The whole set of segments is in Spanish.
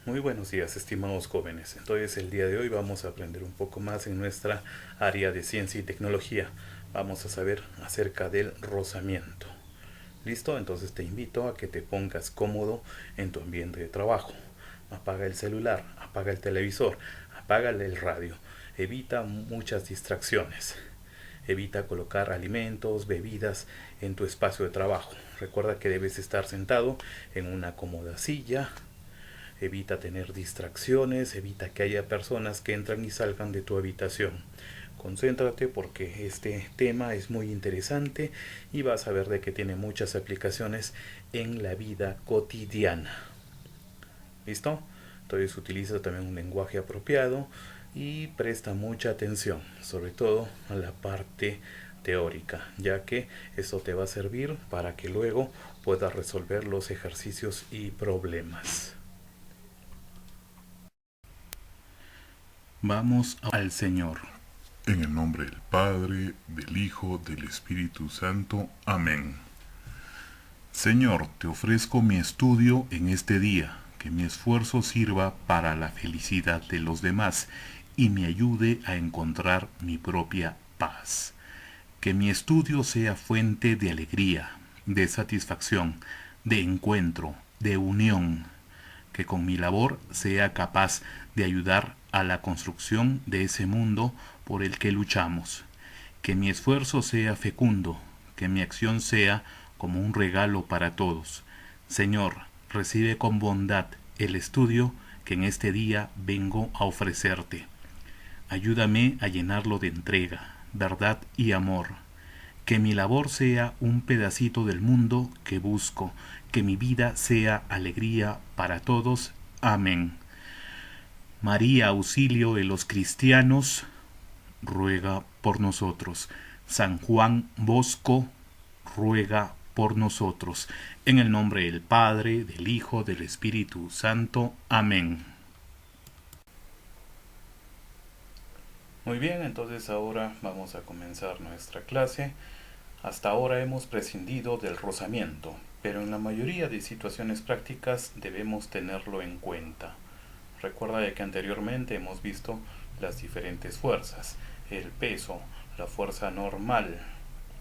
Muy buenos días, estimados jóvenes. Entonces, el día de hoy vamos a aprender un poco más en nuestra área de ciencia y tecnología. Vamos a saber acerca del rozamiento. ¿Listo? Entonces te invito a que te pongas cómodo en tu ambiente de trabajo. Apaga el celular, apaga el televisor, apaga el radio. Evita muchas distracciones. Evita colocar alimentos, bebidas en tu espacio de trabajo. Recuerda que debes estar sentado en una cómoda silla. Evita tener distracciones, evita que haya personas que entran y salgan de tu habitación. Concéntrate porque este tema es muy interesante y vas a ver de que tiene muchas aplicaciones en la vida cotidiana. ¿Listo? Entonces utiliza también un lenguaje apropiado y presta mucha atención, sobre todo a la parte teórica, ya que eso te va a servir para que luego puedas resolver los ejercicios y problemas. Vamos al Señor. En el nombre del Padre, del Hijo, del Espíritu Santo. Amén. Señor, te ofrezco mi estudio en este día, que mi esfuerzo sirva para la felicidad de los demás y me ayude a encontrar mi propia paz. Que mi estudio sea fuente de alegría, de satisfacción, de encuentro, de unión. Que con mi labor sea capaz de ayudar a la construcción de ese mundo por el que luchamos. Que mi esfuerzo sea fecundo, que mi acción sea como un regalo para todos. Señor, recibe con bondad el estudio que en este día vengo a ofrecerte. Ayúdame a llenarlo de entrega, verdad y amor. Que mi labor sea un pedacito del mundo que busco, que mi vida sea alegría para todos. Amén. María, auxilio de los cristianos, ruega por nosotros. San Juan Bosco, ruega por nosotros. En el nombre del Padre, del Hijo, del Espíritu Santo. Amén. Muy bien, entonces ahora vamos a comenzar nuestra clase. Hasta ahora hemos prescindido del rozamiento, pero en la mayoría de situaciones prácticas debemos tenerlo en cuenta. Recuerda de que anteriormente hemos visto las diferentes fuerzas, el peso, la fuerza normal.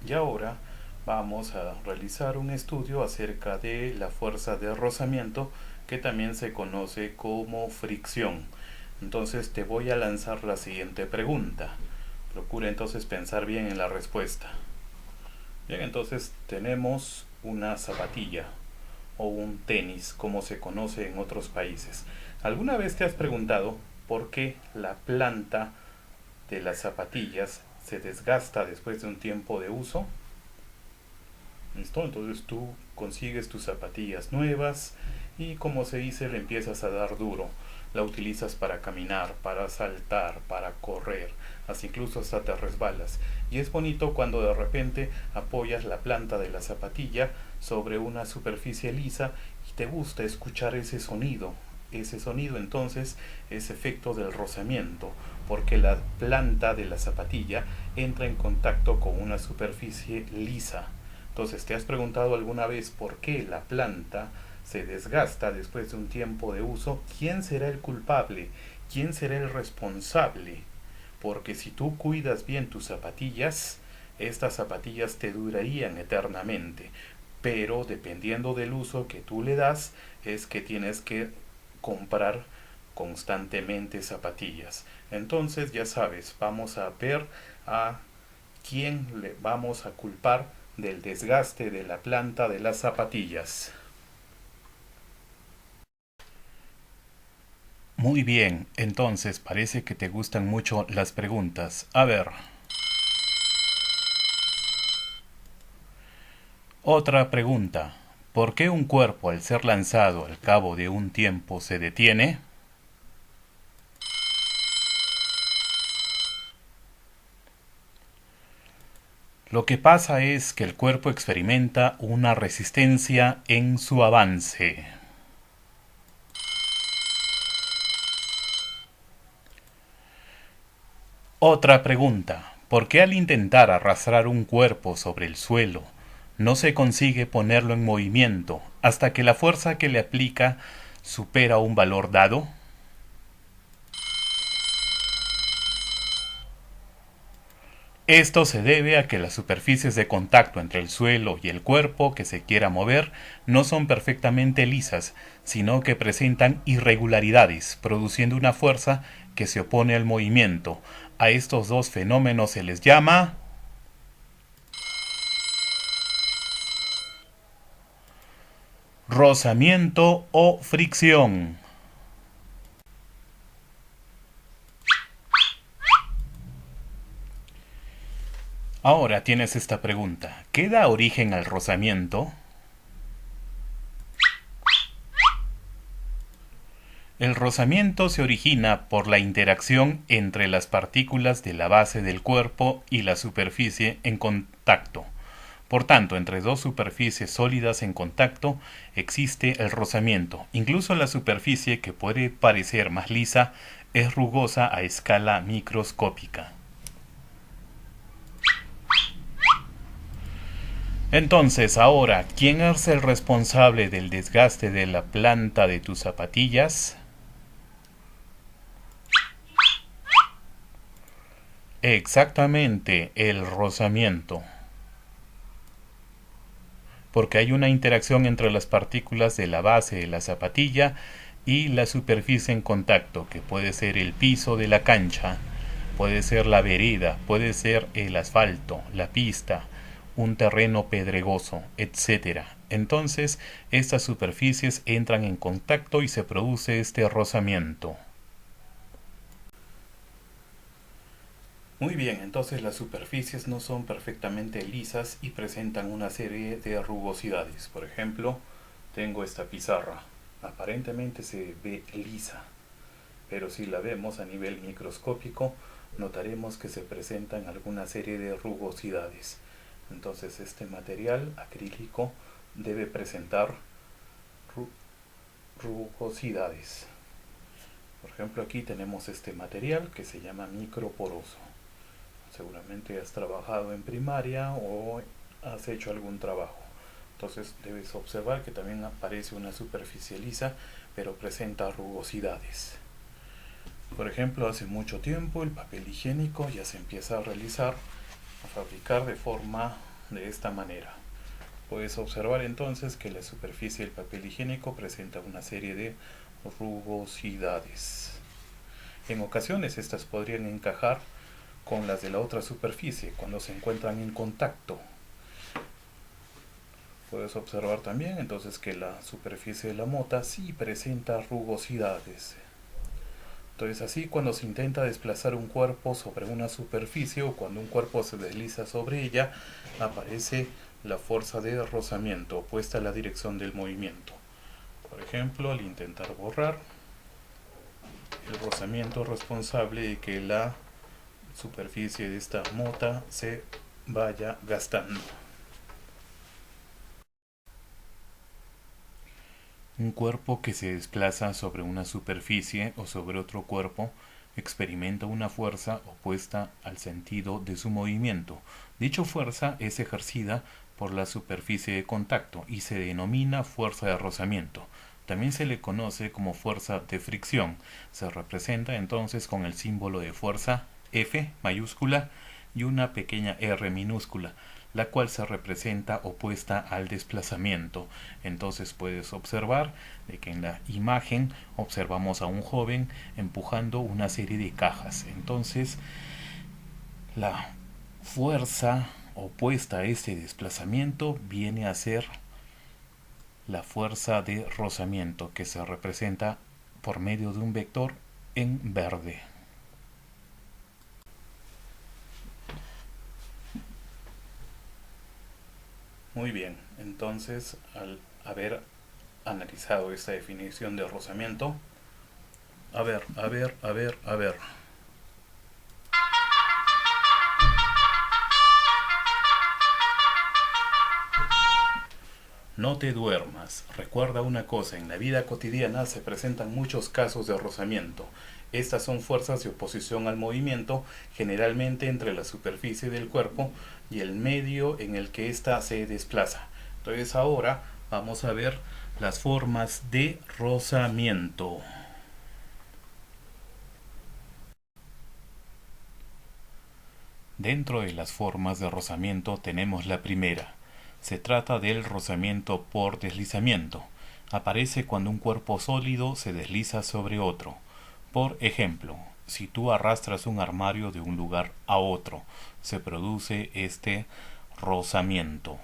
Y ahora vamos a realizar un estudio acerca de la fuerza de rozamiento, que también se conoce como fricción. Entonces te voy a lanzar la siguiente pregunta. Procura entonces pensar bien en la respuesta. Bien, entonces tenemos una zapatilla o un tenis, como se conoce en otros países. ¿Alguna vez te has preguntado por qué la planta de las zapatillas se desgasta después de un tiempo de uso? ¿Listo? Entonces tú consigues tus zapatillas nuevas y, como se dice, le empiezas a dar duro. La utilizas para caminar, para saltar, para correr, hasta incluso hasta te resbalas. Y es bonito cuando de repente apoyas la planta de la zapatilla sobre una superficie lisa y te gusta escuchar ese sonido. Ese sonido entonces es efecto del rozamiento, porque la planta de la zapatilla entra en contacto con una superficie lisa. Entonces, ¿te has preguntado alguna vez por qué la planta se desgasta después de un tiempo de uso? ¿Quién será el culpable? ¿Quién será el responsable? Porque si tú cuidas bien tus zapatillas, estas zapatillas te durarían eternamente. Pero dependiendo del uso que tú le das, es que tienes que comprar constantemente zapatillas. Entonces, ya sabes, vamos a ver a quién le vamos a culpar del desgaste de la planta de las zapatillas. Muy bien, entonces parece que te gustan mucho las preguntas. A ver. Otra pregunta. ¿Por qué un cuerpo al ser lanzado al cabo de un tiempo se detiene? Lo que pasa es que el cuerpo experimenta una resistencia en su avance. Otra pregunta. ¿Por qué al intentar arrastrar un cuerpo sobre el suelo no se consigue ponerlo en movimiento hasta que la fuerza que le aplica supera un valor dado? Esto se debe a que las superficies de contacto entre el suelo y el cuerpo que se quiera mover no son perfectamente lisas, sino que presentan irregularidades, produciendo una fuerza que se opone al movimiento. A estos dos fenómenos se les llama rozamiento o fricción. Ahora tienes esta pregunta: ¿qué da origen al rozamiento? El rozamiento se origina por la interacción entre las partículas de la base del cuerpo y la superficie en contacto. Por tanto, entre dos superficies sólidas en contacto existe el rozamiento. Incluso la superficie, que puede parecer más lisa, es rugosa a escala microscópica. Entonces, ahora, ¿quién es el responsable del desgaste de la planta de tus zapatillas? Exactamente, el rozamiento. Porque hay una interacción entre las partículas de la base de la zapatilla y la superficie en contacto, que puede ser el piso de la cancha, puede ser la vereda, puede ser el asfalto, la pista, un terreno pedregoso, etc. Entonces, estas superficies entran en contacto y se produce este rozamiento. Muy bien, entonces las superficies no son perfectamente lisas y presentan una serie de rugosidades. Por ejemplo, tengo esta pizarra. Aparentemente se ve lisa, pero si la vemos a nivel microscópico, notaremos que se presentan alguna serie de rugosidades. Entonces este material acrílico debe presentar rugosidades. Por ejemplo, aquí tenemos este material que se llama microporoso. Seguramente has trabajado en primaria o has hecho algún trabajo. Entonces debes observar que también aparece una superficie lisa, pero presenta rugosidades. Por ejemplo, hace mucho tiempo el papel higiénico ya se empieza a realizar, a fabricar de esta manera. Puedes observar entonces que la superficie del papel higiénico presenta una serie de rugosidades. En ocasiones estas podrían encajar con las de la otra superficie cuando se encuentran en contacto. Puedes observar también entonces que la superficie de la mota sí presenta rugosidades. Entonces así, cuando se intenta desplazar un cuerpo sobre una superficie o cuando un cuerpo se desliza sobre ella, aparece la fuerza de rozamiento opuesta a la dirección del movimiento. Por ejemplo, al intentar borrar, el rozamiento responsable de que la superficie de esta mota se vaya gastando. Un cuerpo que se desplaza sobre una superficie o sobre otro cuerpo experimenta una fuerza opuesta al sentido de su movimiento. Dicha fuerza es ejercida por la superficie de contacto y se denomina fuerza de rozamiento. También se le conoce como fuerza de fricción. Se representa entonces con el símbolo de fuerza F mayúscula y una pequeña r minúscula, la cual se representa opuesta al desplazamiento. Entonces puedes observar de que en la imagen observamos a un joven empujando una serie de cajas. Entonces la fuerza opuesta a este desplazamiento viene a ser la fuerza de rozamiento, que se representa por medio de un vector en verde. Muy bien, entonces al haber analizado esta definición de rozamiento, a ver. No te duermas. Recuerda una cosa, en la vida cotidiana se presentan muchos casos de rozamiento. Estas son fuerzas de oposición al movimiento, generalmente entre la superficie del cuerpo y el medio en el que ésta se desplaza. Entonces ahora vamos a ver las formas de rozamiento. Dentro de las formas de rozamiento tenemos la primera. Se trata del rozamiento por deslizamiento. Aparece cuando un cuerpo sólido se desliza sobre otro. Por ejemplo, si tú arrastras un armario de un lugar a otro, se produce este rozamiento.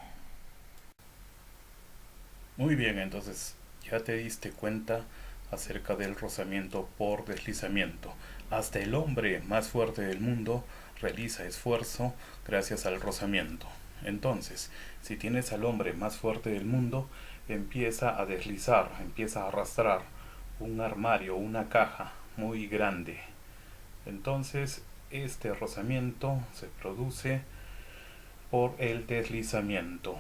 Muy bien, entonces ya te diste cuenta acerca del rozamiento por deslizamiento. Hasta el hombre más fuerte del mundo realiza esfuerzo gracias al rozamiento. Entonces, si tienes al hombre más fuerte del mundo, empieza a deslizar, empieza a arrastrar un armario, una caja muy grande. Entonces, este rozamiento se produce por el deslizamiento.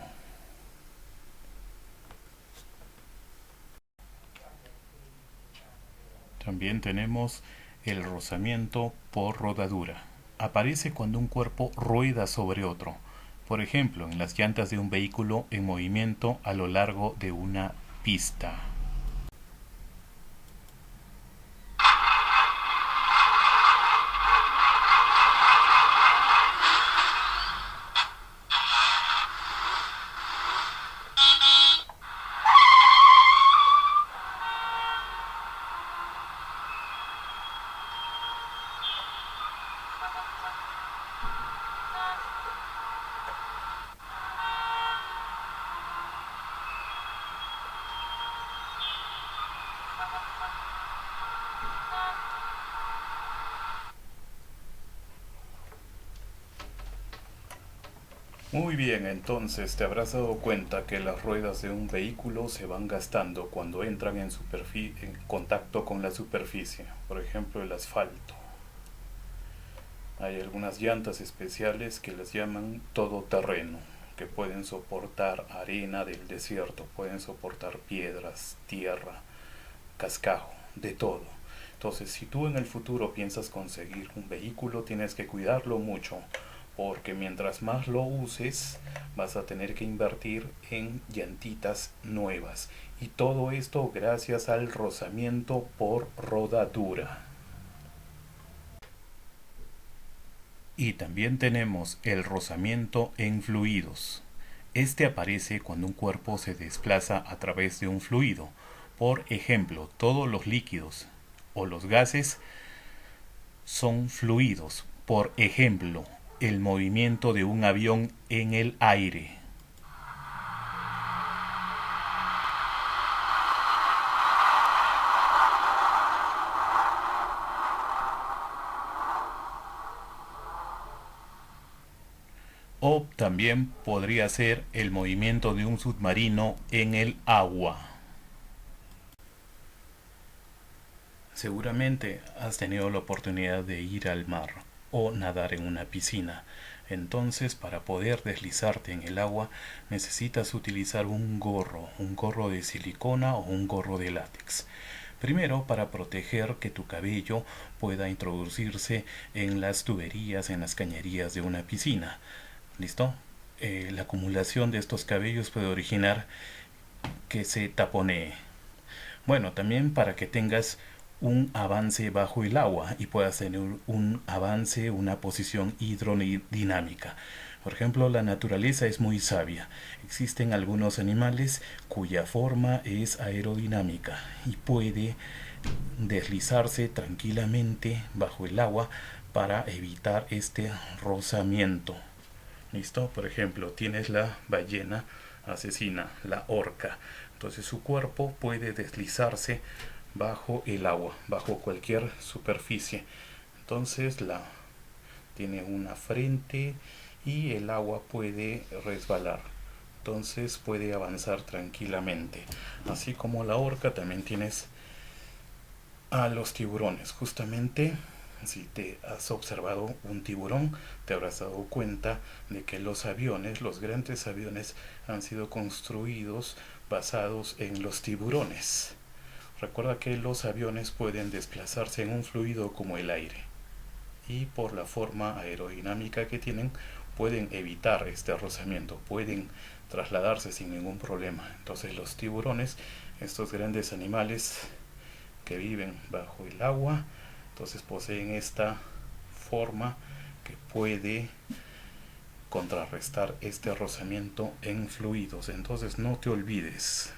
También tenemos el rozamiento por rodadura. Aparece cuando un cuerpo rueda sobre otro. Por ejemplo, en las llantas de un vehículo en movimiento a lo largo de una pista. Muy bien, entonces te habrás dado cuenta que las ruedas de un vehículo se van gastando cuando entran en contacto con la superficie, por ejemplo el asfalto. Hay algunas llantas especiales que las llaman todoterreno, que pueden soportar arena del desierto, pueden soportar piedras, tierra, cascajo, de todo. Entonces, si tú en el futuro piensas conseguir un vehículo, tienes que cuidarlo mucho, porque mientras más lo uses, vas a tener que invertir en llantitas nuevas. Y todo esto gracias al rozamiento por rodadura. Y también tenemos el rozamiento en fluidos. Este aparece cuando un cuerpo se desplaza a través de un fluido. Por ejemplo, todos los líquidos o los gases son fluidos. Por ejemplo, el movimiento de un avión en el aire. O también podría ser el movimiento de un submarino en el agua. Seguramente has tenido la oportunidad de ir al mar o nadar en una piscina. Entonces, para poder deslizarte en el agua, necesitas utilizar un gorro de silicona o un gorro de látex. Primero, para proteger que tu cabello pueda introducirse en las tuberías, en las cañerías de una piscina. ¿Listo? La acumulación de estos cabellos puede originar que se taponee. Bueno, también para que tengas un avance bajo el agua y puedas tener un avance, una posición hidrodinámica. Por ejemplo, la naturaleza es muy sabia. Existen algunos animales cuya forma es aerodinámica y puede deslizarse tranquilamente bajo el agua para evitar este rozamiento. ¿Listo? Por ejemplo, tienes la ballena asesina, la orca. Entonces su cuerpo puede deslizarse bajo el agua, bajo cualquier superficie. Entonces tiene una frente y el agua puede resbalar. Entonces puede avanzar tranquilamente. Así como la orca, también tienes a los tiburones. Justamente, si te has observado un tiburón, te habrás dado cuenta de que los aviones, los grandes aviones, han sido construidos basados en los tiburones. Recuerda que los aviones pueden desplazarse en un fluido como el aire y por la forma aerodinámica que tienen pueden evitar este rozamiento, pueden trasladarse sin ningún problema. Entonces los tiburones, estos grandes animales que viven bajo el agua, entonces poseen esta forma que puede contrarrestar este rozamiento en fluidos. Entonces no te olvides.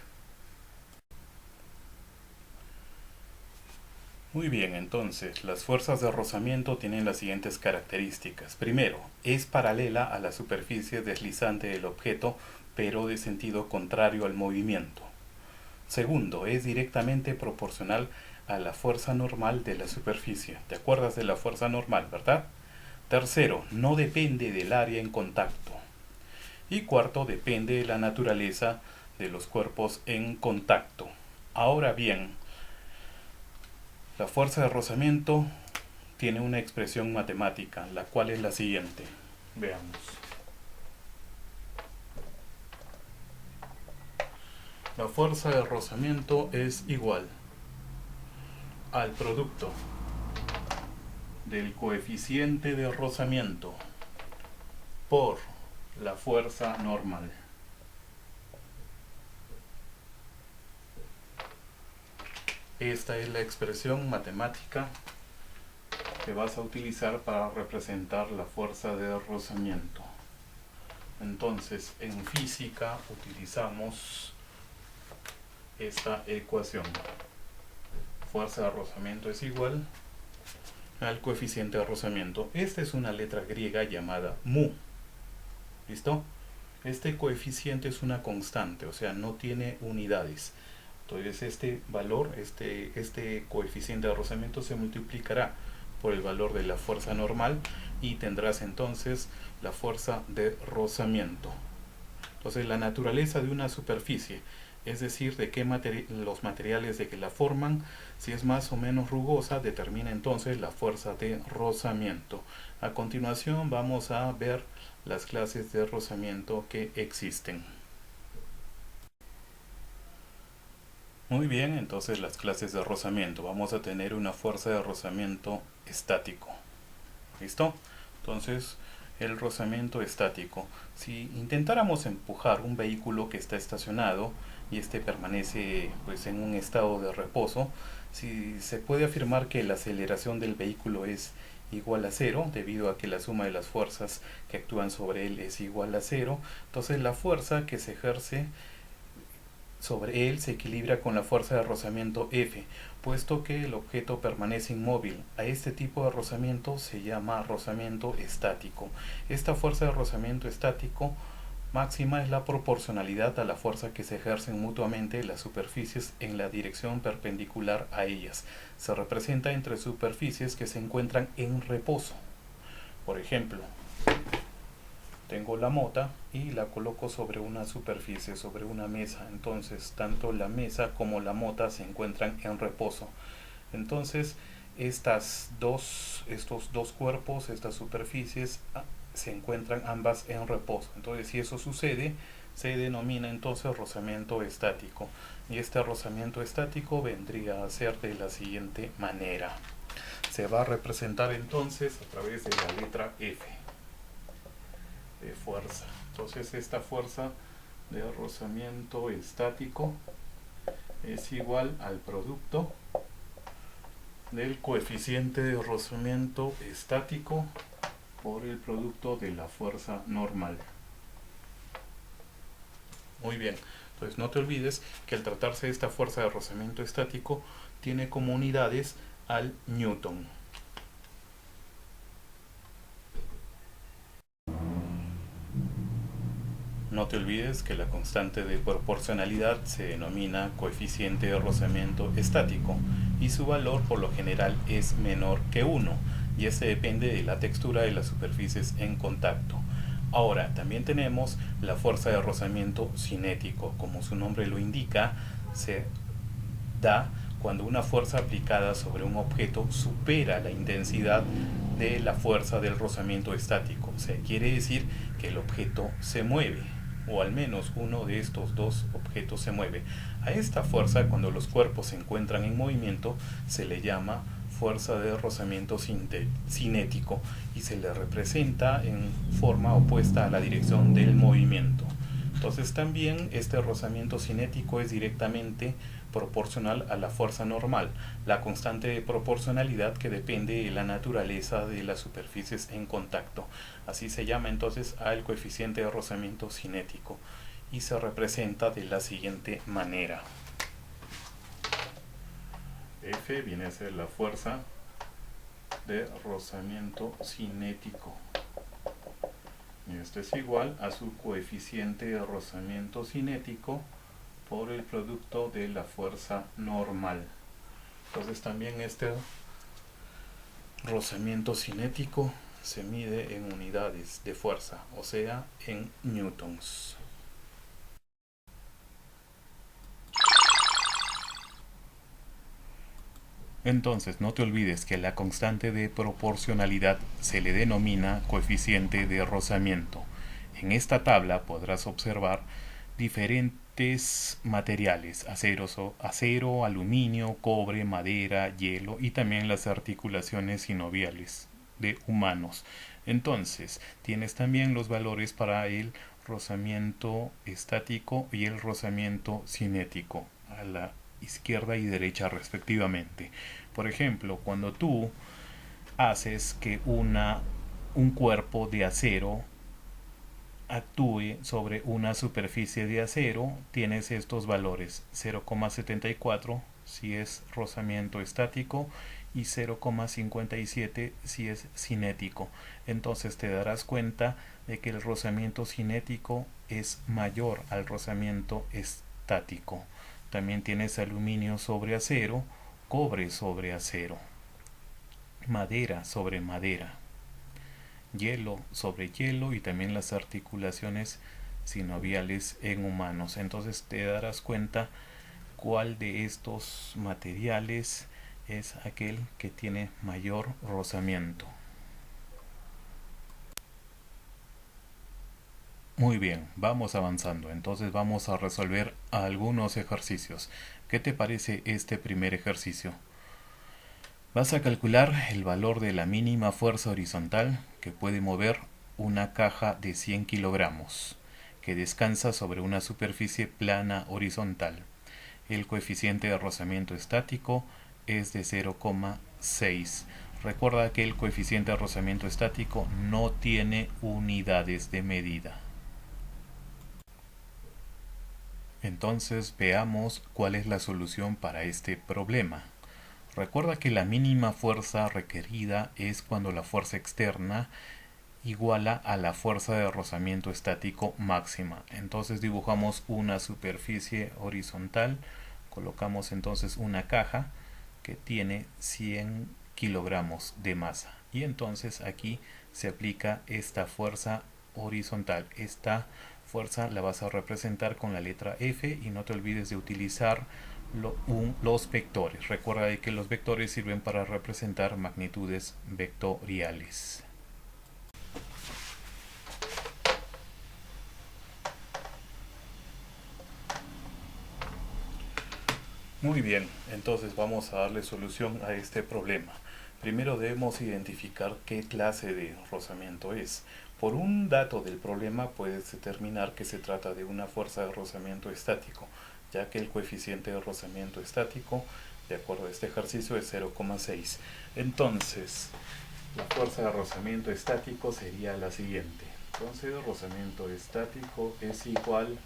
Muy bien, entonces las fuerzas de rozamiento tienen las siguientes características. Primero, es paralela a la superficie deslizante del objeto, pero de sentido contrario al movimiento. Segundo, es directamente proporcional a la fuerza normal de la superficie. ¿Te acuerdas de la fuerza normal, verdad? Tercero, no depende del área en contacto. Y cuarto, depende de la naturaleza de los cuerpos en contacto. Ahora bien, la fuerza de rozamiento tiene una expresión matemática, la cual es la siguiente. Veamos. La fuerza de rozamiento es igual al producto del coeficiente de rozamiento por la fuerza normal. Esta es la expresión matemática que vas a utilizar para representar la fuerza de rozamiento. Entonces, en física utilizamos esta ecuación. Fuerza de rozamiento es igual al coeficiente de rozamiento. Esta es una letra griega llamada mu. ¿Listo? Este coeficiente es una constante, o sea, no tiene unidades. Entonces este valor, este coeficiente de rozamiento se multiplicará por el valor de la fuerza normal y tendrás entonces la fuerza de rozamiento. Entonces la naturaleza de una superficie, es decir, de qué los materiales de que la forman, si es más o menos rugosa, determina entonces la fuerza de rozamiento. A continuación vamos a ver las clases de rozamiento que existen. Muy bien, entonces las clases de rozamiento. Vamos a tener una fuerza de rozamiento estático. ¿Listo? Entonces, el rozamiento estático. Si intentáramos empujar un vehículo que está estacionado y este permanece pues en un estado de reposo, si se puede afirmar que la aceleración del vehículo es igual a cero, debido a que la suma de las fuerzas que actúan sobre él es igual a cero, entonces la fuerza que se ejerce sobre él se equilibra con la fuerza de rozamiento F, puesto que el objeto permanece inmóvil. A este tipo de rozamiento se llama rozamiento estático. Esta fuerza de rozamiento estático máxima es la proporcionalidad a la fuerza que se ejercen mutuamente las superficies en la dirección perpendicular a ellas. Se representa entre superficies que se encuentran en reposo. Por ejemplo, tengo la mota y la coloco sobre una superficie, sobre una mesa. Entonces, tanto la mesa como la mota se encuentran en reposo. Entonces, estos dos cuerpos, estas superficies, se encuentran ambas en reposo. Entonces, si eso sucede, se denomina entonces rozamiento estático. Y este rozamiento estático vendría a ser de la siguiente manera. Se va a representar entonces a través de la letra F. De fuerza. Entonces esta fuerza de rozamiento estático es igual al producto del coeficiente de rozamiento estático por el producto de la fuerza normal. Muy bien, entonces no te olvides que al tratarse de esta fuerza de rozamiento estático tiene como unidades al newton. No te olvides que la constante de proporcionalidad se denomina coeficiente de rozamiento estático y su valor por lo general es menor que 1 y este depende de la textura de las superficies en contacto. Ahora, también tenemos la fuerza de rozamiento cinético. Como su nombre lo indica, se da cuando una fuerza aplicada sobre un objeto supera la intensidad de la fuerza del rozamiento estático. O sea, quiere decir que el objeto se mueve, o al menos uno de estos dos objetos se mueve. A esta fuerza, cuando los cuerpos se encuentran en movimiento, se le llama fuerza de rozamiento cinético y se le representa en forma opuesta a la dirección del movimiento. Entonces también este rozamiento cinético es directamente proporcional a la fuerza normal, la constante de proporcionalidad que depende de la naturaleza de las superficies en contacto. Así se llama entonces al coeficiente de rozamiento cinético y se representa de la siguiente manera. F viene a ser la fuerza de rozamiento cinético. Y esto es igual a su coeficiente de rozamiento cinético por el producto de la fuerza normal. Entonces también este rozamiento cinético se mide en unidades de fuerza, o sea, en newtons. Entonces, no te olvides que la constante de proporcionalidad se le denomina coeficiente de rozamiento. En esta tabla podrás observar diferentes materiales: acero, aluminio, cobre, madera, hielo y también las articulaciones sinoviales de humanos. Entonces, tienes también los valores para el rozamiento estático y el rozamiento cinético a la izquierda y derecha respectivamente. Por ejemplo, cuando tú haces que un cuerpo de acero actúe sobre una superficie de acero, tienes estos valores: 0,74 si es rozamiento estático y 0,57 si es cinético. Entonces te darás cuenta de que el rozamiento cinético es mayor al rozamiento estático. También tienes aluminio sobre acero, cobre sobre acero, madera sobre madera, hielo sobre hielo y también las articulaciones sinoviales en humanos. Entonces te darás cuenta cuál de estos materiales es aquel que tiene mayor rozamiento. Muy bien, vamos avanzando. Entonces vamos a resolver algunos ejercicios. ¿Qué te parece este primer ejercicio? Vas a calcular el valor de la mínima fuerza horizontal que puede mover una caja de 100 kilogramos que descansa sobre una superficie plana horizontal. El coeficiente de rozamiento estático es de 0,6. Recuerda que el coeficiente de rozamiento estático no tiene unidades de medida. Entonces veamos cuál es la solución para este problema. Recuerda que la mínima fuerza requerida es cuando la fuerza externa iguala a la fuerza de rozamiento estático máxima. Entonces dibujamos una superficie horizontal, colocamos entonces una caja que tiene 100 kilogramos de masa y entonces aquí se aplica esta fuerza horizontal. Esta fuerza la vas a representar con la letra F y no te olvides de utilizar los vectores. Recuerda que los vectores sirven para representar magnitudes vectoriales. Muy bien, entonces vamos a darle solución a este problema. Primero debemos identificar qué clase de rozamiento es. Por un dato del problema puedes determinar que se trata de una fuerza de rozamiento estático, ya que el coeficiente de rozamiento estático, de acuerdo a este ejercicio, es 0,6. Entonces, la fuerza de rozamiento estático sería la siguiente. Entonces, el rozamiento estático es igual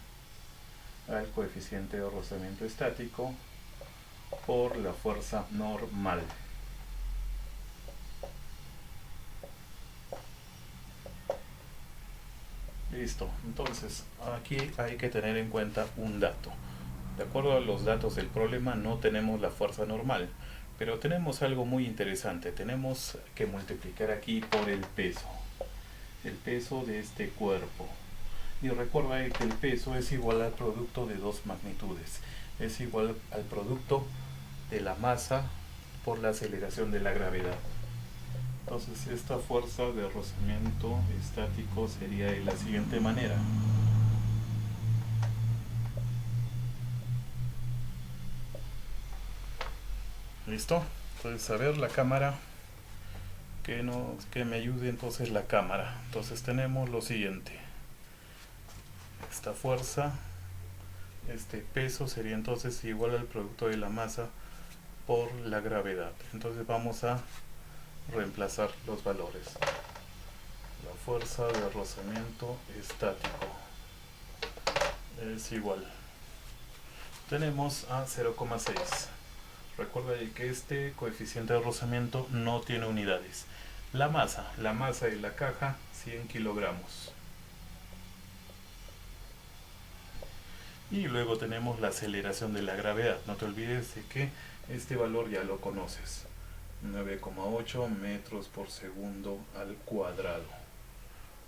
al coeficiente de rozamiento estático por la fuerza normal. Listo, entonces aquí hay que tener en cuenta un dato. De acuerdo a los datos del problema no tenemos la fuerza normal, pero tenemos algo muy interesante. Tenemos que multiplicar aquí por el peso de este cuerpo. Y recuerda que el peso es igual al producto de dos magnitudes. Es igual al producto de la masa por la aceleración de la gravedad. Entonces esta fuerza de rozamiento estático sería de la siguiente manera. ¿Listo? Entonces a ver la cámara, que me ayude entonces la cámara. Entonces tenemos lo siguiente. esta fuerza, este peso sería entonces igual al producto de la masa por la gravedad. Entonces vamos a reemplazar los valores. La fuerza de rozamiento estático es igual, tenemos a 0,6. recuerda que este coeficiente de rozamiento no tiene unidades. La masa de la caja 100 kilogramos. Y luego tenemos la aceleración de la gravedad. No te olvides de que este valor ya lo conoces. 9,8 metros por segundo al cuadrado.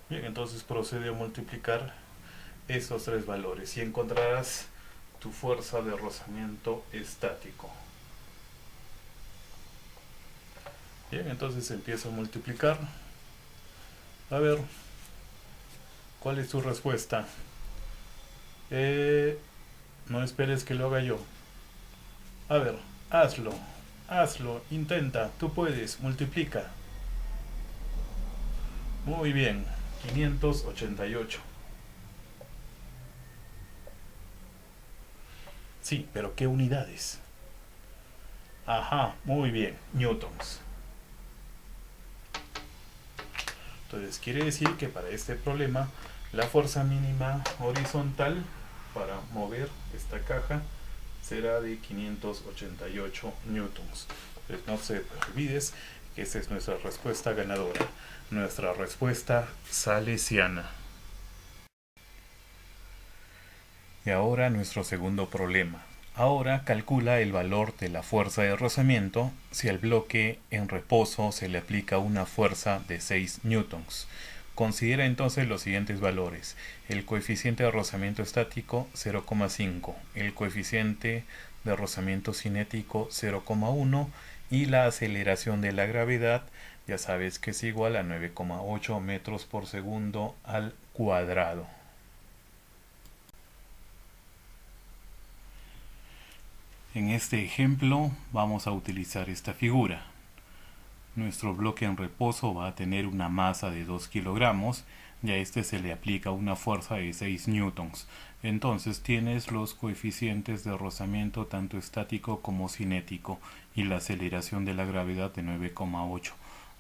Bien, entonces procede a multiplicar estos tres valores y encontrarás tu fuerza de rozamiento estático. Bien, entonces empiezo a multiplicar. A ver, ¿cuál es tu respuesta? No esperes que lo haga yo. A ver, hazlo, intenta, tú puedes, multiplica. Muy bien, 588. Sí, pero ¿qué unidades? Ajá, muy bien, newtons. Entonces quiere decir que para este problema la fuerza mínima horizontal para mover esta caja será de 588 newtons. Entonces no se olvides que esa es nuestra respuesta ganadora, nuestra respuesta salesiana. Y ahora nuestro segundo problema. Ahora calcula el valor de la fuerza de rozamiento si al bloque en reposo se le aplica una fuerza de 6 newtons. Considera entonces los siguientes valores: el coeficiente de rozamiento estático 0,5, el coeficiente de rozamiento cinético 0,1 y la aceleración de la gravedad, ya sabes que es igual a 9,8 metros por segundo al cuadrado. En este ejemplo vamos a utilizar esta figura. Nuestro bloque en reposo va a tener una masa de 2 kilogramos y a este se le aplica una fuerza de 6 newtons. Entonces tienes los coeficientes de rozamiento tanto estático como cinético y la aceleración de la gravedad de 9,8.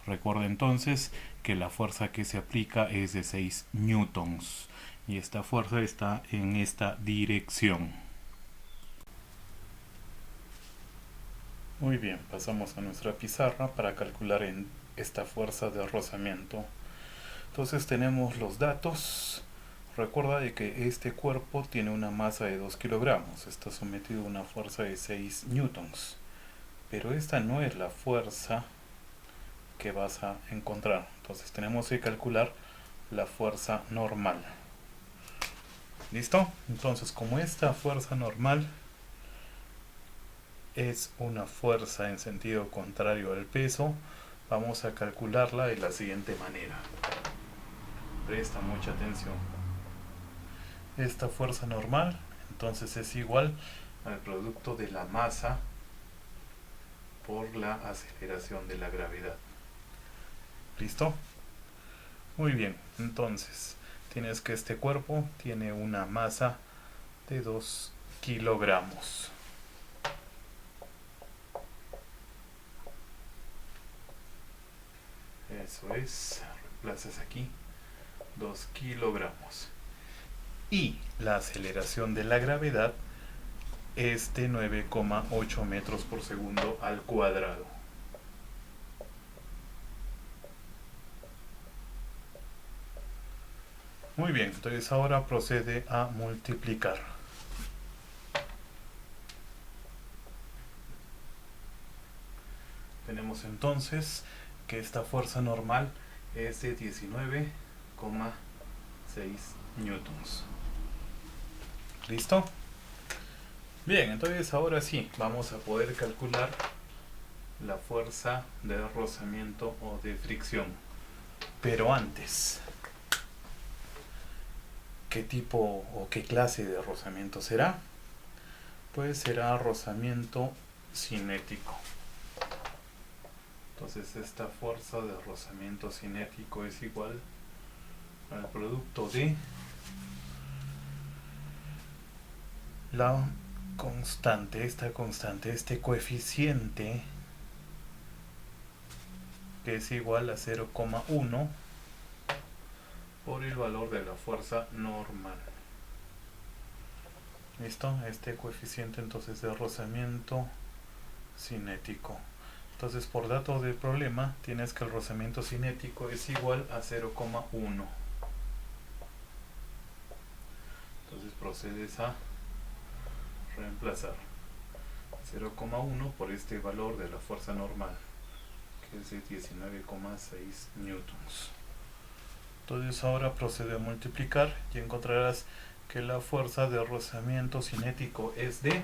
Recuerda entonces que la fuerza que se aplica es de 6 newtons y esta fuerza está en esta dirección. Muy bien, pasamos a nuestra pizarra para calcular esta fuerza de rozamiento. Entonces tenemos los datos. Recuerda de que este cuerpo tiene una masa de 2 kilogramos, está sometido a una fuerza de 6 newtons. Pero esta no es la fuerza que vas a encontrar. Entonces tenemos que calcular la fuerza normal. ¿Listo? Entonces, como esta fuerza normal es una fuerza en sentido contrario al peso, vamos a calcularla de la siguiente manera. Presta mucha atención. Esta fuerza normal entonces es igual al producto de la masa por la aceleración de la gravedad. ¿Listo? Muy bien, entonces tienes que este cuerpo tiene una masa de 2 kilogramos. Eso es, reemplazas aquí 2 kilogramos. Y la aceleración de la gravedad es de 9,8 metros por segundo al cuadrado. Muy bien, entonces ahora procede a multiplicar. Tenemos entonces que esta fuerza normal es de 19,6 newtons. ¿Listo? Bien, entonces ahora sí, vamos a poder calcular la fuerza de rozamiento o de fricción. Pero antes, ¿qué tipo o qué clase de rozamiento será? Pues será rozamiento cinético. Entonces esta fuerza de rozamiento cinético es igual al producto de la constante, este coeficiente, que es igual a 0,1 por el valor de la fuerza normal. ¿Listo? Este coeficiente entonces de rozamiento cinético. Entonces, por dato del problema, tienes que el rozamiento cinético es igual a 0,1. Entonces procedes a reemplazar 0,1 por este valor de la fuerza normal, que es de 19,6 newtons. Entonces ahora procede a multiplicar y encontrarás que la fuerza de rozamiento cinético es de...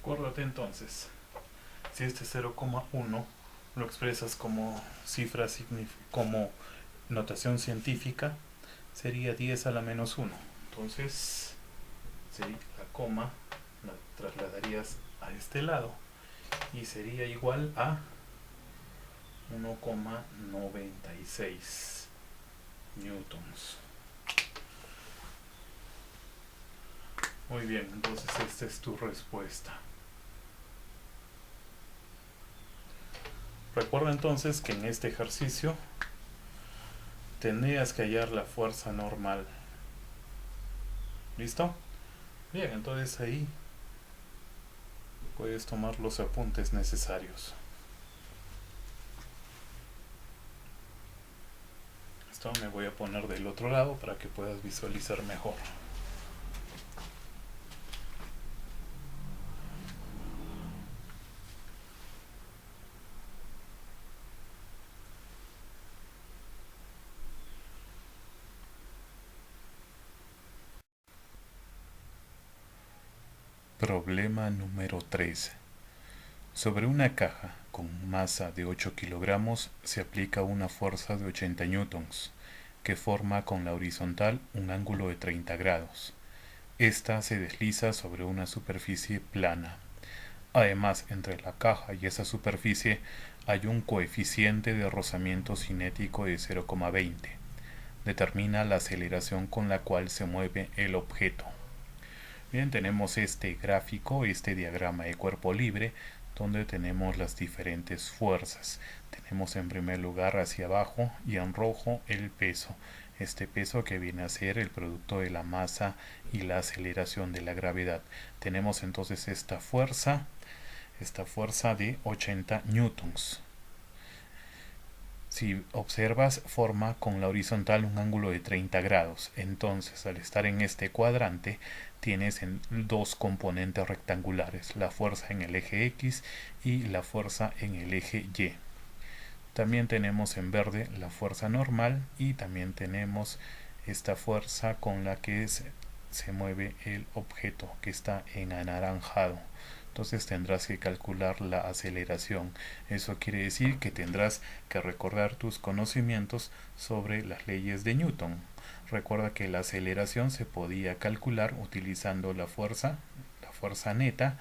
Acuérdate entonces, si este 0,1 lo expresas como cifra, como notación científica, sería 10 a la menos 1. Entonces, sí, la coma la trasladarías a este lado y sería igual a 1,96 newtons. Muy bien, entonces esta es tu respuesta. Recuerda entonces que en este ejercicio tendrías que hallar la fuerza normal. ¿Listo? Bien, entonces ahí puedes tomar los apuntes necesarios. Esto me voy a poner del otro lado para que puedas visualizar mejor. Problema número 3. Sobre una caja con masa de 8 kilogramos se aplica una fuerza de 80 newtons, que forma con la horizontal un ángulo de 30 grados. Esta se desliza sobre una superficie plana. Además, entre la caja y esa superficie hay un coeficiente de rozamiento cinético de 0,20. Determina la aceleración con la cual se mueve el objeto. Bien, tenemos este gráfico, este diagrama de cuerpo libre, donde tenemos las diferentes fuerzas. Tenemos en primer lugar hacia abajo y en rojo el peso. Este peso que viene a ser el producto de la masa y la aceleración de la gravedad. Tenemos entonces esta fuerza de 80 newtons. Si observas, forma con la horizontal un ángulo de 30 grados. Entonces, al estar en este cuadrante, tienes dos componentes rectangulares, la fuerza en el eje X y la fuerza en el eje Y. También tenemos en verde la fuerza normal y también tenemos esta fuerza con la que se mueve el objeto, que está en anaranjado. Entonces tendrás que calcular la aceleración. Eso quiere decir que tendrás que recordar tus conocimientos sobre las leyes de Newton. Recuerda que la aceleración se podía calcular utilizando la fuerza neta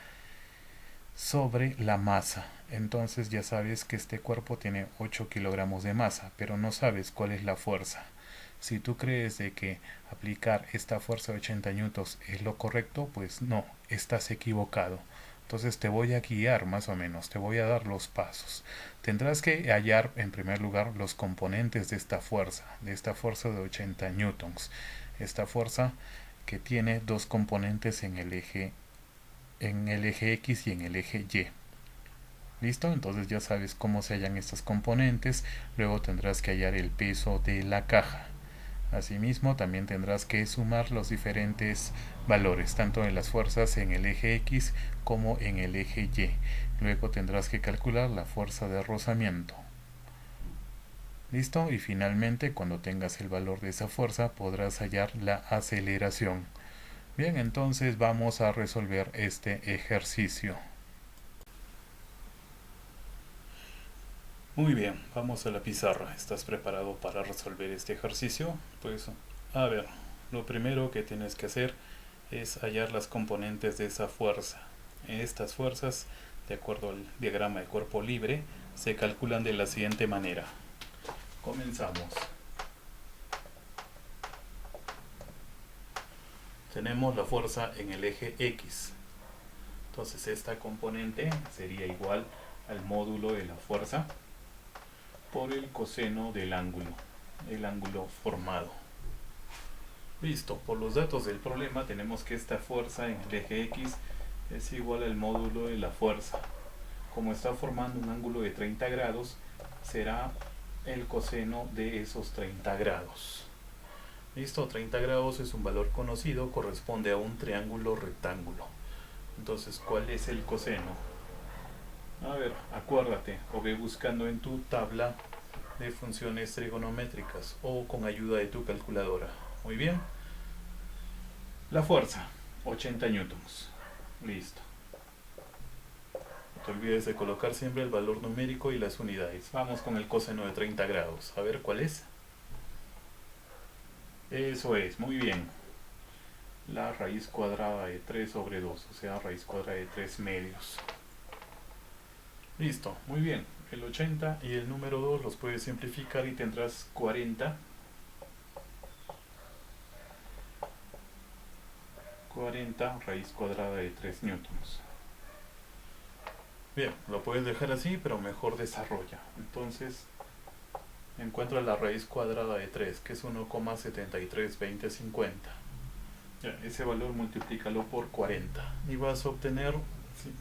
sobre la masa. Entonces ya sabes que este cuerpo tiene 8 kilogramos de masa, pero no sabes cuál es la fuerza. Si tú crees de que aplicar esta fuerza de 80 newtons es lo correcto, pues no, estás equivocado. Entonces te voy a guiar más o menos, te voy a dar los pasos. Tendrás que hallar en primer lugar los componentes de esta fuerza de 80 newtons. Esta fuerza que tiene dos componentes en el eje X y en el eje Y. ¿Listo? Entonces ya sabes cómo se hallan estos componentes. Luego tendrás que hallar el peso de la caja. Asimismo, también tendrás que sumar los diferentes valores, tanto en las fuerzas en el eje X como en el eje Y. Luego tendrás que calcular la fuerza de rozamiento. ¿Listo? Y finalmente, cuando tengas el valor de esa fuerza, podrás hallar la aceleración. Bien, entonces vamos a resolver este ejercicio. Muy bien, vamos a la pizarra. ¿Estás preparado para resolver este ejercicio? Pues, a ver, lo primero que tienes que hacer es hallar las componentes de esa fuerza. Estas fuerzas, de acuerdo al diagrama de cuerpo libre, se calculan de la siguiente manera. Comenzamos. tenemos la fuerza en el eje X. Entonces esta componente sería igual al módulo de la fuerza por el coseno del ángulo, el ángulo formado. Listo, por los datos del problema tenemos que esta fuerza en el eje X es igual al módulo de la fuerza. Como está formando un ángulo de 30 grados, será el coseno de esos 30 grados. Listo, 30 grados es un valor conocido, corresponde a un triángulo rectángulo. Entonces, ¿cuál es el coseno? A ver, acuérdate, o ve buscando en tu tabla de funciones trigonométricas o con ayuda de tu calculadora. Muy bien. La fuerza, 80 newtons. Listo. No te olvides de colocar siempre el valor numérico y las unidades. Vamos con el coseno de 30 grados. A ver cuál es. Eso es, muy bien. La raíz cuadrada de 3 sobre 2, o sea, raíz cuadrada de 3 medios. Listo, muy bien. El 80 y el número 2 los puedes simplificar y tendrás 40. 40 raíz cuadrada de 3 newtons. Bien, lo puedes dejar así, pero mejor desarrolla. Entonces, encuentra la raíz cuadrada de 3, que es 1,732050. Ya, ese valor multiplícalo por 40 y vas a obtener, sí,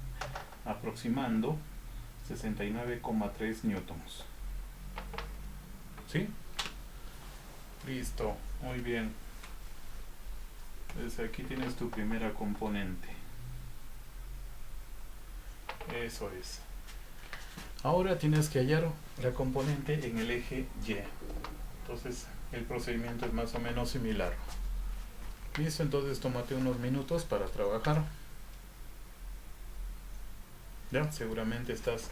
aproximando 69,3 newtons. ¿Sí? Listo, muy bien. Entonces aquí tienes tu primera componente. Eso es. Ahora tienes que hallar la componente en el eje Y. Entonces el procedimiento es más o menos similar. Listo, entonces tómate unos minutos para trabajar. Ya, seguramente estás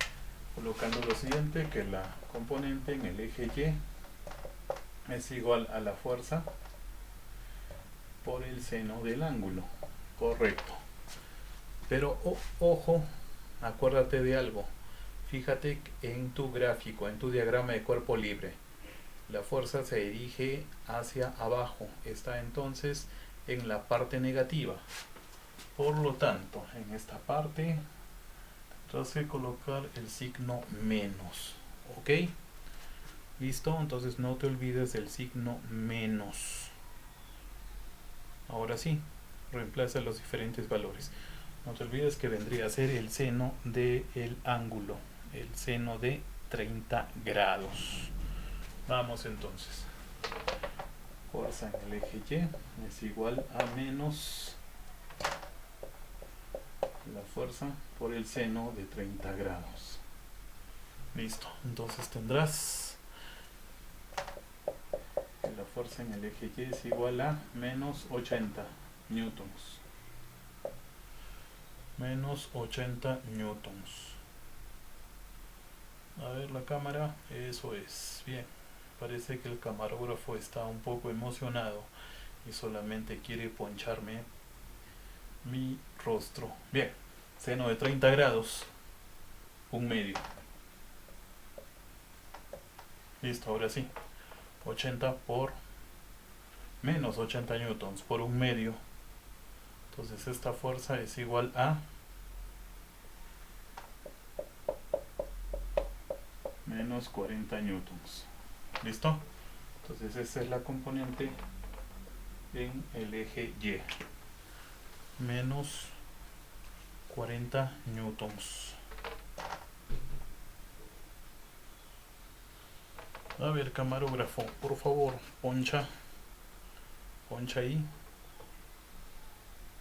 colocando lo siguiente, que la componente en el eje Y es igual a la fuerza por el seno del ángulo. Correcto. Pero ojo, acuérdate de algo. Fíjate en tu gráfico, en tu diagrama de cuerpo libre. La fuerza se dirige hacia abajo. Está entonces en la parte negativa. Por lo tanto, en esta parte tendrás que colocar el signo menos. ¿Ok? ¿Listo? Entonces no te olvides del signo menos. Ahora sí, reemplaza los diferentes valores. No te olvides que vendría a ser el seno del ángulo, el seno de 30 grados. Vamos entonces. Fuerza en el eje Y es igual a menos la fuerza por el seno de 30 grados. Listo. Entonces tendrás que la fuerza en el eje Y es igual a menos 80 newtons. Menos 80 newtons. A ver la cámara. Eso es. Bien. Parece que el camarógrafo está un poco emocionado y solamente quiere poncharme mi rostro. Bien, seno de 30 grados, un medio. Listo, ahora sí. 80 por menos 80 newtons por un medio. Entonces esta fuerza es igual a menos 40 newtons. ¿Listo? Entonces esta es la componente en el eje Y. Menos 40 newtons. A ver, camarógrafo, por favor, poncha ahí.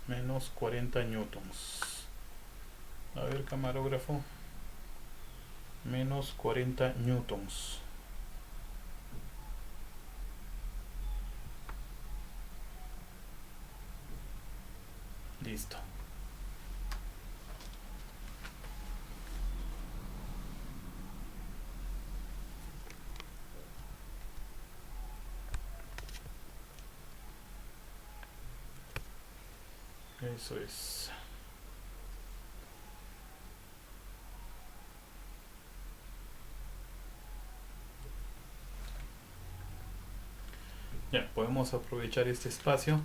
Menos 40 newtons. A ver, camarógrafo. Menos 40 newtons. Listo. Eso es. Ya, podemos aprovechar este espacio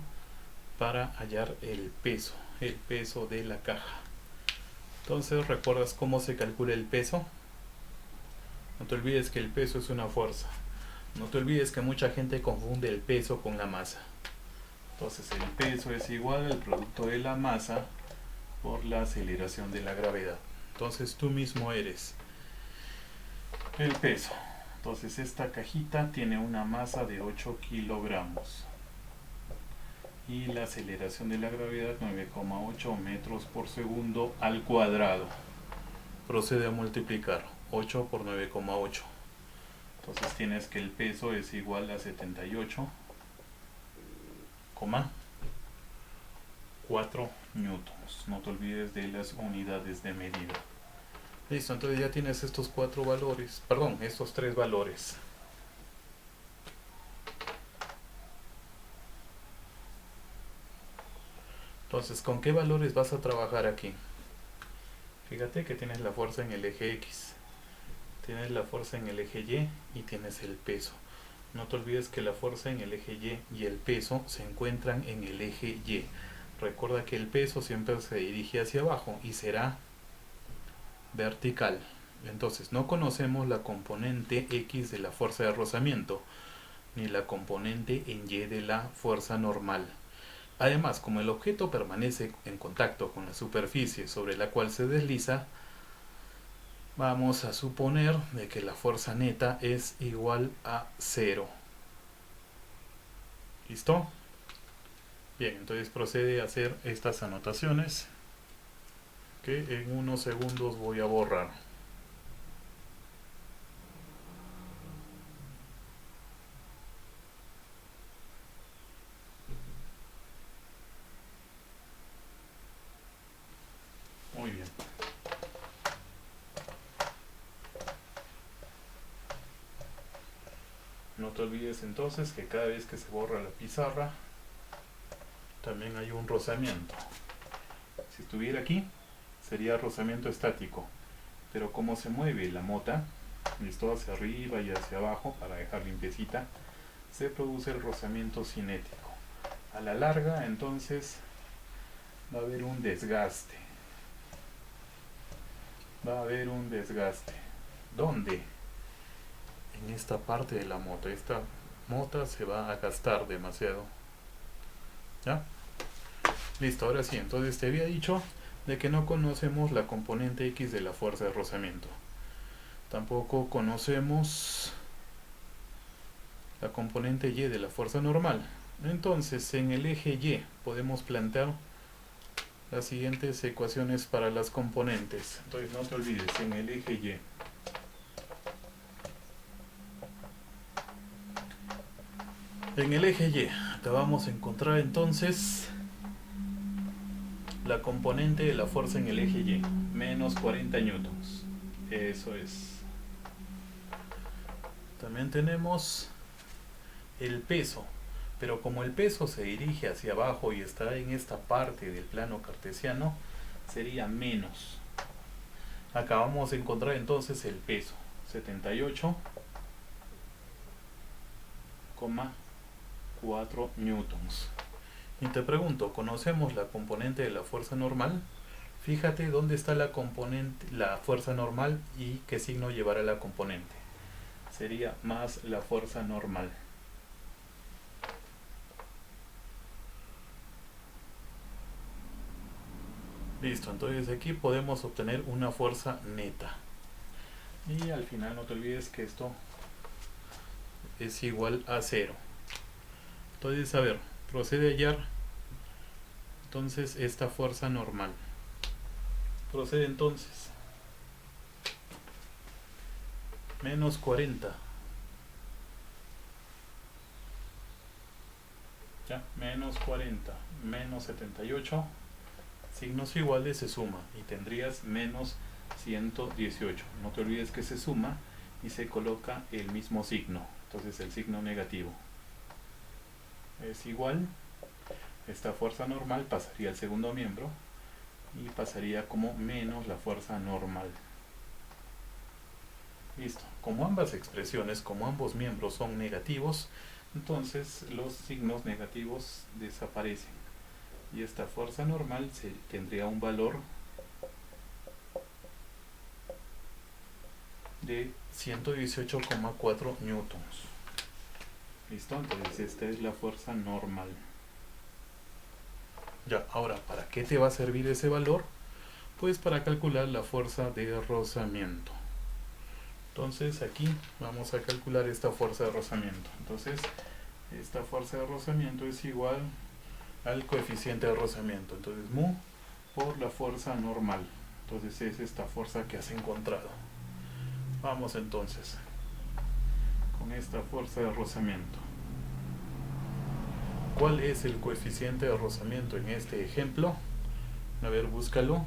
para hallar el peso de la caja. Entonces, ¿recuerdas cómo se calcula el peso? No te olvides que el peso es una fuerza. No te olvides que mucha gente confunde el peso con la masa. Entonces el peso es igual al producto de la masa por la aceleración de la gravedad. Entonces tú mismo eres el peso. Entonces esta cajita tiene una masa de 8 kilogramos. Y la aceleración de la gravedad 9,8 metros por segundo al cuadrado. Procede a multiplicar 8 por 9,8. Entonces tienes que el peso es igual a 78,4 newtons. No te olvides de las unidades de medida. Listo, entonces ya tienes estos estos tres valores. Entonces, ¿con qué valores vas a trabajar aquí? Fíjate que tienes la fuerza en el eje X, tienes la fuerza en el eje Y y tienes el peso. No te olvides que la fuerza en el eje Y y el peso se encuentran en el eje Y. Recuerda que el peso siempre se dirige hacia abajo y será vertical. Entonces no conocemos la componente X de la fuerza de rozamiento, ni la componente en Y de la fuerza normal. Además, como el objeto permanece en contacto con la superficie sobre la cual se desliza, vamos a suponer de que la fuerza neta es igual a 0. ¿Listo? Bien, entonces procede a hacer estas anotaciones que en unos segundos voy a borrar. Muy bien. No te olvides entonces que cada vez que se borra la pizarra también hay un rozamiento. Si estuviera aquí sería rozamiento estático, pero como se mueve la mota, listo, hacia arriba y hacia abajo para dejar limpiecita, se produce el rozamiento cinético. A la larga entonces va a haber un desgaste. ¿Dónde? En esta parte de la mota. Esta mota se va a gastar demasiado. ¿Ya? Listo, ahora sí. Entonces te había dicho de que no conocemos la componente X de la fuerza de rozamiento. Tampoco conocemos la componente Y de la fuerza normal. Entonces en el eje Y podemos plantear las siguientes ecuaciones para las componentes. Entonces no te olvides, en el eje Y te vamos a encontrar entonces la componente de la fuerza en el eje Y, menos 40 newtons. Eso es. También tenemos el peso, pero como el peso se dirige hacia abajo y está en esta parte del plano cartesiano, sería menos. Acá vamos a encontrar entonces el peso, 78,4 newtons. Y te pregunto, ¿conocemos la componente de la fuerza normal? Fíjate dónde está la componente, la fuerza normal y qué signo llevará la componente. Sería más la fuerza normal. Listo, entonces aquí podemos obtener una fuerza neta. Y al final no te olvides que esto es igual a 0. Entonces, a ver, procede a hallar entonces esta fuerza normal. Procede entonces. Menos 40. Ya, menos 40, menos 78. Signos iguales se suma y tendrías menos 118. No te olvides que se suma y se coloca el mismo signo. Entonces el signo negativo es igual. Esta fuerza normal pasaría al segundo miembro y pasaría como menos la fuerza normal. Listo. Como ambas expresiones, como ambos miembros son negativos, entonces los signos negativos desaparecen. y esta fuerza normal tendría un valor de 118,4 newtons. ¿Listo? Entonces esta es la fuerza normal. Ya, ahora, ¿para qué te va a servir ese valor? Pues para calcular la fuerza de rozamiento. Entonces aquí vamos a calcular esta fuerza de rozamiento. Entonces esta fuerza de rozamiento es igual al coeficiente de rozamiento. Entonces mu por la fuerza normal. Entonces es esta fuerza que has encontrado. Vamos entonces con esta fuerza de rozamiento. ¿Cuál es el coeficiente de rozamiento en este ejemplo? A ver, búscalo.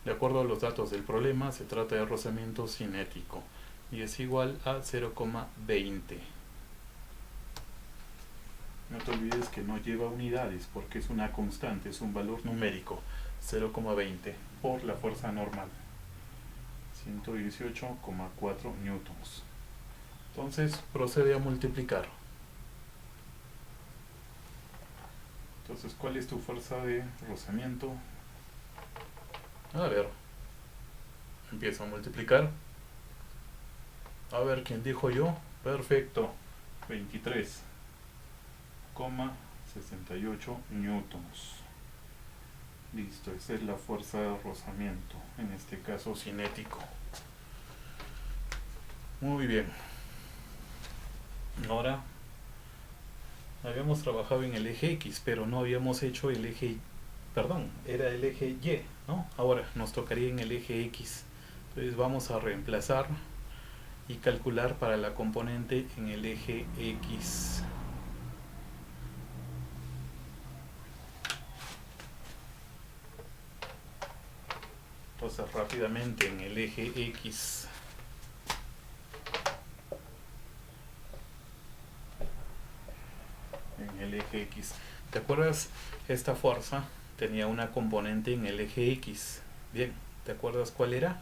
De acuerdo a los datos del problema, se trata de rozamiento cinético y es igual a 0,20. No te olvides que no lleva unidades porque es una constante, es un valor numérico. 0,20 por la fuerza normal. 118,4 newtons. Entonces procede a multiplicar. Entonces, ¿cuál es tu fuerza de rozamiento? A ver, empiezo a multiplicar. A ver, ¿quién dijo yo? Perfecto, 23,68 newtons. Listo, esa es la fuerza de rozamiento, en este caso cinético. Muy bien. Ahora, habíamos trabajado en el eje X, pero no habíamos hecho el eje, perdón, era el eje Y, ¿no? Ahora nos tocaría en el eje X. Entonces vamos a reemplazar y calcular para la componente en el eje X. Entonces rápidamente en el eje X. En el eje X. ¿Te acuerdas? Esta fuerza tenía una componente en el eje X. Bien, ¿te acuerdas cuál era?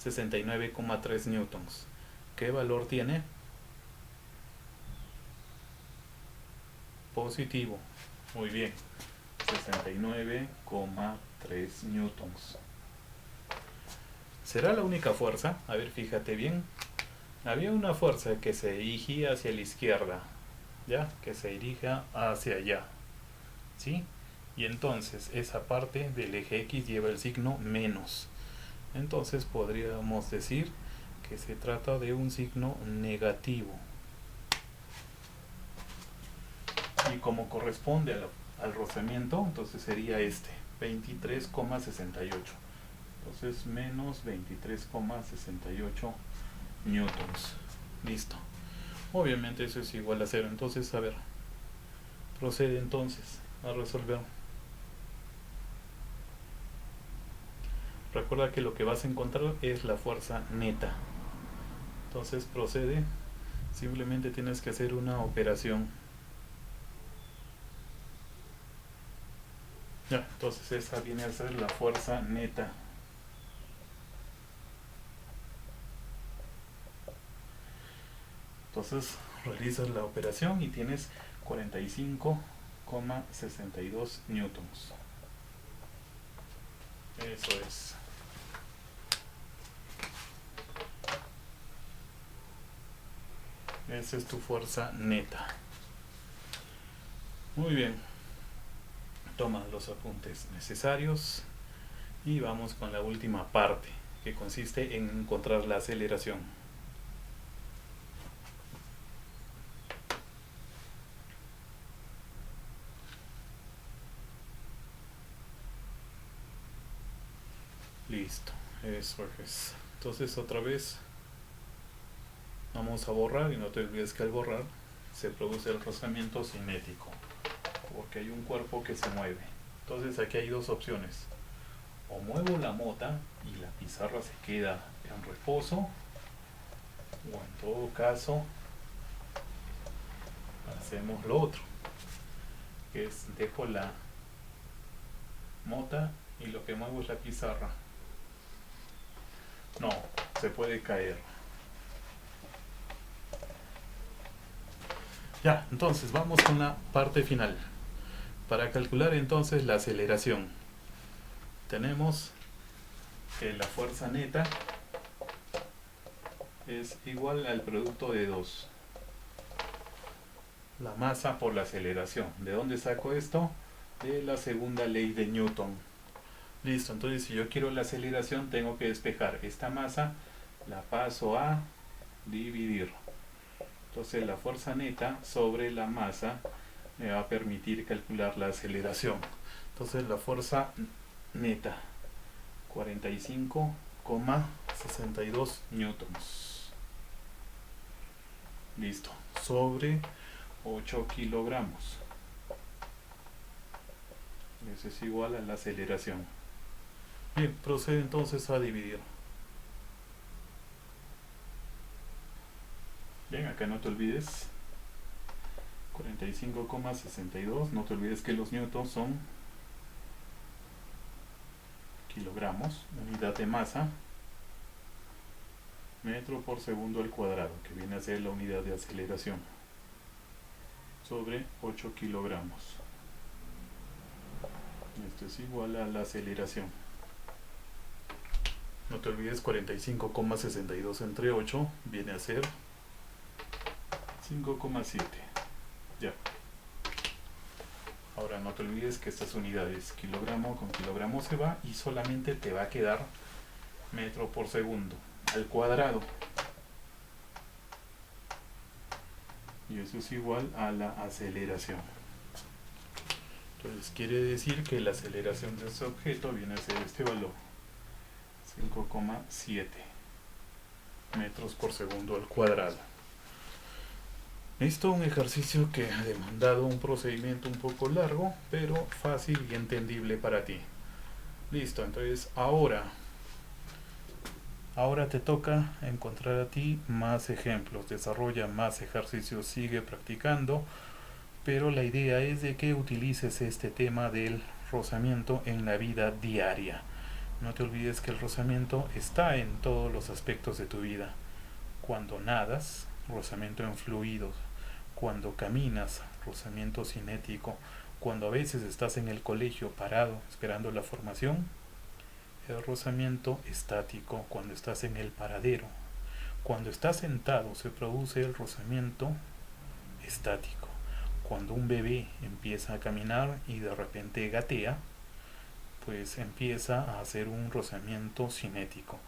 69,3 newtons. ¿Qué valor tiene? Positivo. Muy bien. 69,3 newtons. ¿Será la única fuerza? A ver, fíjate bien. Había una fuerza que se dirigía hacia la izquierda, ¿ya? Que se dirija hacia allá, ¿sí? Y entonces esa parte del eje X lleva el signo menos. Entonces podríamos decir que se trata de un signo negativo. Y como corresponde al rozamiento, entonces sería este, 23,68. Entonces menos 23,68 newtons. Listo. Obviamente eso es igual a 0. Entonces, a ver, procede entonces a resolver. Recuerda que lo que vas a encontrar es la fuerza neta. Entonces procede. Simplemente tienes que hacer una operación. Ya, entonces esa viene a ser la fuerza neta. Entonces realizas la operación y tienes 45,62 newtons. Eso es. Esa es tu fuerza neta. Muy bien. Toma los apuntes necesarios y vamos con la última parte, que consiste en encontrar la aceleración. Listo, eso es. Entonces otra vez vamos a borrar y no te olvides que al borrar se produce el rozamiento cinético porque hay un cuerpo que se mueve. Entonces aquí hay dos opciones: o muevo la mota y la pizarra se queda en reposo, o en todo caso hacemos lo otro, que es dejo la mota y lo que muevo es la pizarra. No, se puede caer. Ya, entonces vamos con la parte final. Para calcular entonces la aceleración, tenemos que la fuerza neta es igual al producto de 2. La masa por la aceleración. ¿De dónde saco esto? De la segunda ley de Newton. Listo, entonces si yo quiero la aceleración tengo que despejar esta masa, la paso a dividir. Entonces la fuerza neta sobre la masa me va a permitir calcular la aceleración. Entonces la fuerza neta, 45,62 newtons. Listo, sobre 8 kilogramos. Eso es igual a la aceleración. Bien, procede entonces a dividir. Bien, acá no te olvides 45,62. No te olvides que los newtons son kilogramos, unidad de masa, metro por segundo al cuadrado, que viene a ser la unidad de aceleración, sobre 8 kilogramos. Esto es igual a la aceleración. No te olvides 45,62 entre 8 viene a ser 5,7. Ya. Ahora no te olvides que estas unidades, kilogramo con kilogramo se va y solamente te va a quedar metro por segundo al cuadrado. Y eso es igual a la aceleración. Entonces quiere decir que la aceleración de este objeto viene a ser este valor, 5,7 metros por segundo al cuadrado. Esto es un ejercicio que ha demandado un procedimiento un poco largo, pero fácil y entendible para ti. Listo, entonces ahora te toca encontrar a ti más ejemplos, desarrolla más ejercicios, sigue practicando, pero la idea es de que utilices este tema del rozamiento en la vida diaria. No te olvides que el rozamiento está en todos los aspectos de tu vida. Cuando nadas, rozamiento en fluidos. Cuando caminas, rozamiento cinético. Cuando a veces estás en el colegio parado esperando la formación, el rozamiento estático. Cuando estás en el paradero. Cuando estás sentado se produce el rozamiento estático. Cuando un bebé empieza a caminar y de repente gatea, pues empieza a hacer un rozamiento cinético.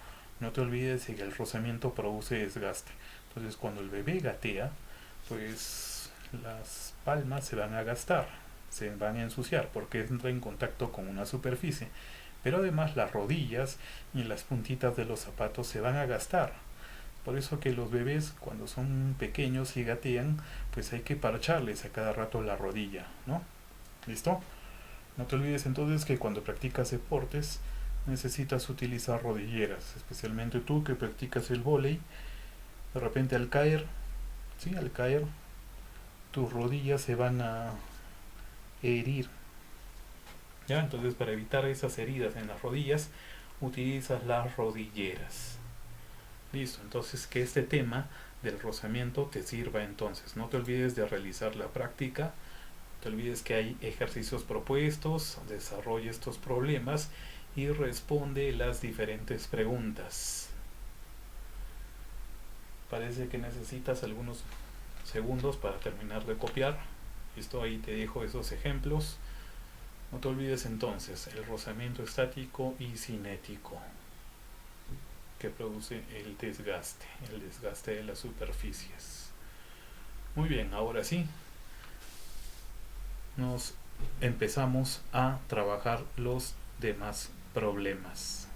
No te olvides de que el rozamiento produce desgaste. Entonces cuando el bebé gatea, pues las palmas se van a gastar, se van a ensuciar porque entra en contacto con una superficie. Pero además las rodillas y las puntitas de los zapatos se van a gastar. Por eso que los bebés cuando son pequeños y gatean, pues hay que parcharles a cada rato la rodilla, ¿no? ¿Listo? No te olvides entonces que cuando practicas deportes necesitas utilizar rodilleras, especialmente tú que practicas el vóley. De repente al caer, ¿sí? Al caer, tus rodillas se van a herir. ¿Ya? Entonces para evitar esas heridas en las rodillas, utilizas las rodilleras. Listo, entonces que este tema del rozamiento te sirva entonces. No te olvides de realizar la práctica. No te olvides que hay ejercicios propuestos, desarrolla estos problemas y responde las diferentes preguntas. Parece que necesitas algunos segundos para terminar de copiar. Listo, ahí te dejo esos ejemplos. No te olvides entonces el rozamiento estático y cinético que produce el desgaste de las superficies. Muy bien, ahora sí, nos empezamos a trabajar los demás problemas.